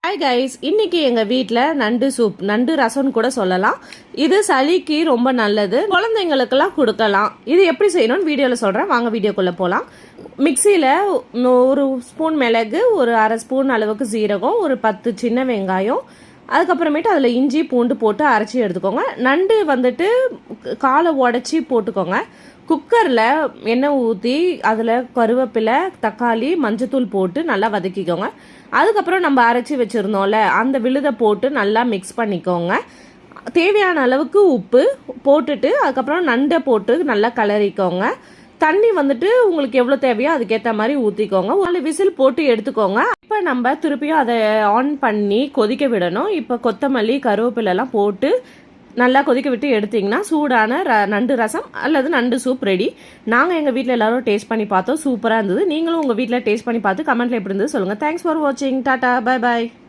Hi guys, இன்னைக்கு எங்கள் வீட்டில் நண்டு சூப், நண்டு ரசம்னு கூட சொல்லலாம். இது சளிக்கு ரொம்ப நல்லது, குழந்தைங்களுக்கெல்லாம் கொடுக்கலாம். இது எப்படி செய்யணும்னு வீடியோவில் சொல்கிறேன், வாங்க வீடியோக்குள்ளே போகலாம். மிக்சியில் ஒரு ஸ்பூன் மிளகு, ஒரு அரை ஸ்பூன் அளவுக்கு சீரகம், ஒரு 10 சின்ன வெங்காயம், அதுக்கப்புறமேட்டு அதில் இஞ்சி பூண்டு போட்டு அரைச்சி எடுத்துக்கோங்க. நண்டு வந்துட்டு காலை உடச்சி போட்டுக்கோங்க. குக்கரில் எண்ணெய் ஊற்றி அதில் கருவேப்பிலை, தக்காளி, மஞ்சத்தூள் போட்டு நல்லா வதக்கிக்கோங்க. அதுக்கப்புறம் நம்ம அரைச்சி வச்சுருந்தோம்ல அந்த விழுதை போட்டு நல்லா மிக்ஸ் பண்ணிக்கோங்க. தேவையான அளவுக்கு உப்பு போட்டுட்டு அதுக்கப்புறம் நண்டை போட்டு நல்லா கிளறிக்கோங்க. தண்ணி வந்துட்டு உங்களுக்கு எவ்வளோ தேவையோ அதுக்கேற்ற மாதிரி ஊற்றிக்கோங்க. 4 விசில் போட்டு எடுத்துக்கோங்க. இப்போ நம்ம திருப்பியும் அதை ஆன் பண்ணி கொதிக்க விடணும். இப்போ கொத்தமல்லி, கருவேப்பிலெல்லாம் போட்டு நல்லா கொதிக்க விட்டு எடுத்திங்கன்னா சூடான நண்டு ரசம் அல்லது நண்டு சூப் ரெடி. நாங்கள் எங்கள் வீட்டில் எல்லாரும் டேஸ்ட் பண்ணி பார்த்தோம், சூப்பராக இருந்தது. நீங்களும் உங்கள் வீட்டில் டேஸ்ட் பண்ணி பார்த்து கமெண்ட்டில் எப்படி இருந்தது சொல்லுங்கள். தேங்க்ஸ் ஃபார் வாட்சிங். Tata, bye bye.